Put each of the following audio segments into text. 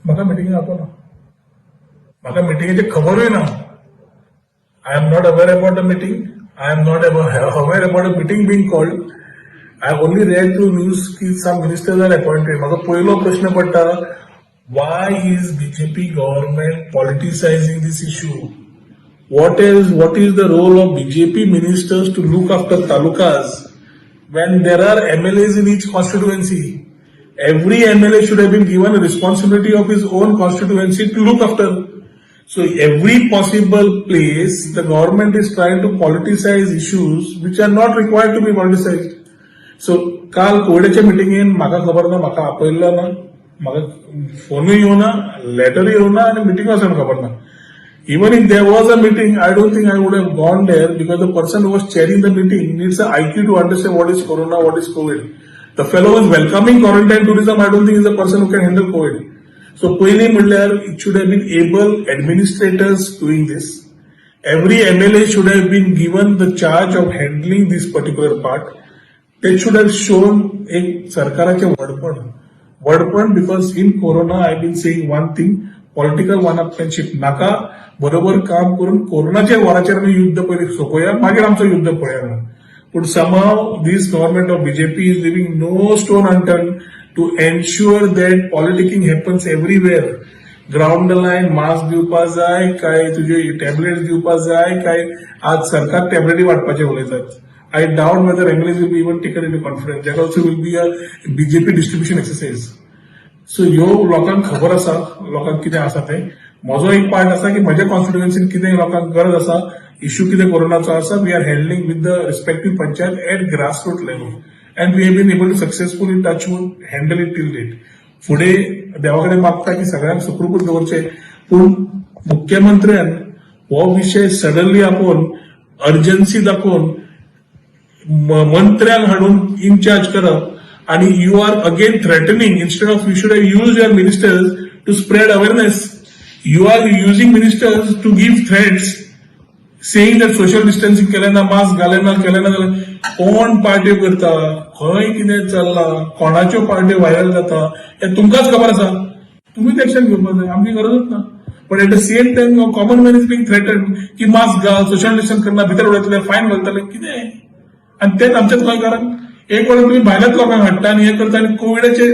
म्हाका मिटिंग आपयना. म्हाका मिटिंगेची खबरूय ना. I am not aware about the meeting. I am not aware about a meeting being called. I have only read through news that some ministers are appointed. म्हाका पयलो प्रश्न पडटा, why is BJP government politicizing this issue? What is the role of BJP ministers to look after talukas when there are MLAs in each constituency? Every MLA should have been given a responsibility of his own constituency to look after. So every possible place, the government is trying to politicize issues which are not required to be politicized. So काल कोविडच्या मिटिंगेन म्हाका खबर ना, म्हाका आपयल्लो ना, म्हाका फोनूय येवना, लेटरूय येवना आनी मिटिंग वचून खबर ना. Even if there was a meeting, I don't think I would have gone there because the person who was chairing the meeting needs an IQ to understand what is corona, what is COVID. The fellow who is welcoming quarantine tourism, I don't think is the person who can handle COVID. So पहिले म्हणल्यार it should have been able administrators doing this. Every MLA should have been given the charge of handling this particular part. They should have shown एक सरकाराचे वडपण because in corona I have been saying one thing, political one-upmanship नाका, बरोबर काम करून कोरोनाच्या वराचेर आमी युद्ध पयलीं सोंपोवया, मागीर आमचो युद्ध पळोवया. But somehow this government of BJP is leaving no stone unturned to ensure that politicking happens everywhere. Ground line, mask दिवपाक जाय, काय तुझे टॅबलेट्स दिवपाक जाय, काय आज सरकार टॅबलेटी वाटपाचे उलयतात. I doubt whether MLAs will be even taken into conference. That also will be a BJP distribution exercise. So ह्यो लोकांक खबर आसा, लोकांक कितें आसा तें. म्हजो एक पार्ट आसा की म्हज्या कॉन्स्टिट्युएन्सीन कितें लोकांक गरज आसा, इश्यू कितें कोरोनाचो आसा, we are handling with the respective panchayat at grassroot level. And we have been able to successfully touch wood handle it till date. पुढे देवाकडे मागता की सगळ्यांक सुखरूप दवरचे, पूण मुख्यमंत्र्यान हो विषय सडनली आपोवन अर्जन्सी दाखोवन मंत्र्यांक हाडून इनचार्ज करप आणि you are again threatening instead of you should have used your ministers to spread awareness. You are using ministers to give threats saying that social distancing केलेना, मास्क घालेना, केलेना जाल्यार कोण पार्ट्यो करता, खंय कितें चल्ला, कोणाच्यो पार्ट्यो व्हायरल जाता, हें तुमकांच खबर आसा. तुम्हीच एक्शन घेवपाक जाय, आमची गरजच ना. But at the same time common man is being threaten की मास्क घाल, सोशल डिस्टन्स करना, भितर उडयतले, फायन घालतले, कितें. आनी तेच आमच्याच गोंयकारांक एक वेळ तुम्ही भायल्याच लोकांक हाडटा आनी हें करता आनी कोविडाचे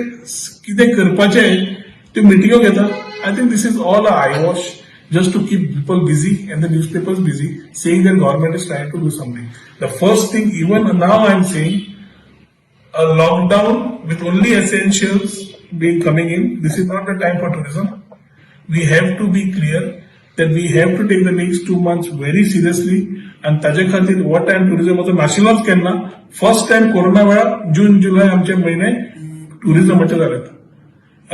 कितें करपाचें त्यो मिटिंगो घेता. I think this is all a I wash just to keep people busy and the newspapers busy saying that government is trying to do something. The first thing, even now I am saying, a lockdown with only essentials being coming in, this is not the time for tourism. We have to be clear that we have to take the next 2 months very seriously and ताजे खातीर what time tourism असो नाशिल्लोच केन्ना. First time corona वेळार जून जुलय आमचे म्हयने टुरिझमाचे जालेत.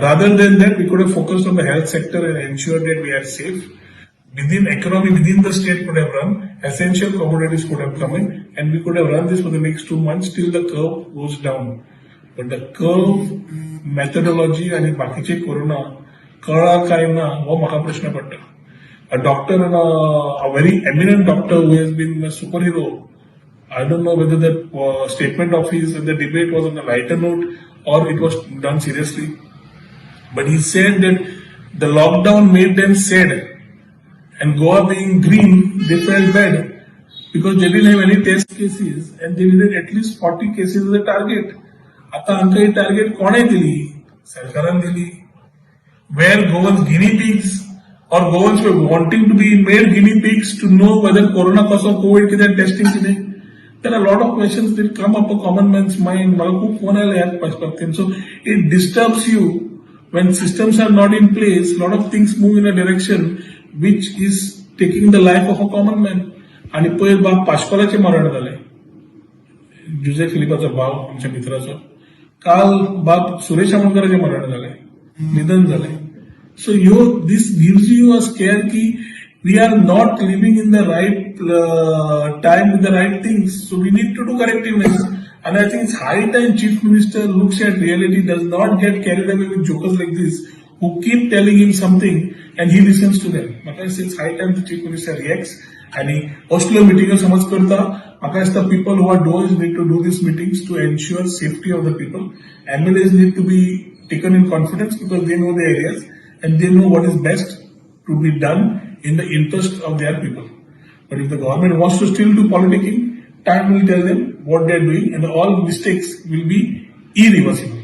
Rather than that, we could have focused on the health sector and ensured that we are safe. Within economy, within the state could have run, essential commodities could have come in, and we could have run this for the next 2 months till the curve goes down. But the curve methodology आणि बाकीचे corona कळा काय ना हो म्हाका प्रश्न पडटा. A doctor and a very eminent doctor who has been a superhero, I don't know whether the statement of his the debate was on a lighter note or it was done seriously. But he said that the lockdown made them sad and Goa being green, they felt bad because they didn't have any test cases and they needed at least 40 cases as a target. आता आमकां ही target कोणे दिली? सरकारान दिली. Where Goans guinea pigs or Goans were wanting to be made guinea pigs to know whether corona कसो COVID कितें testing कितें. There are a lot of questions that come up a common man's mind. म्हाका खूब phone आयले ह्याच perspective. So it disturbs you. When systems are not in place, a lot of things move in a direction which is taking the life of a common man. आणि पयर बाब पाशकोलाचे मरण जाले, जुजे फिलिपाचो भाव आमच्या मित्राचो. काल बाब सुरेश आमोणकराचे मरण जाले, निधन झाले. So this gives you a scare की we are not living in the right time with the right things. So we need to do correctiveness. And I think it's high time Chief Minister looks at reality, does not get carried away with jokers like this, who keep telling him something and he listens to them. Maka it's high time the Chief Minister reacts and he Oslo meeting समज करता. Maka the people who are doers need to do these meetings to ensure safety of the people. MLAs need to be taken in confidence because they know the areas. and they know what is best to be done in the interest of their people. But if the government wants to still do politicking, time will tell them what they are doing, and all mistakes will be irreversible.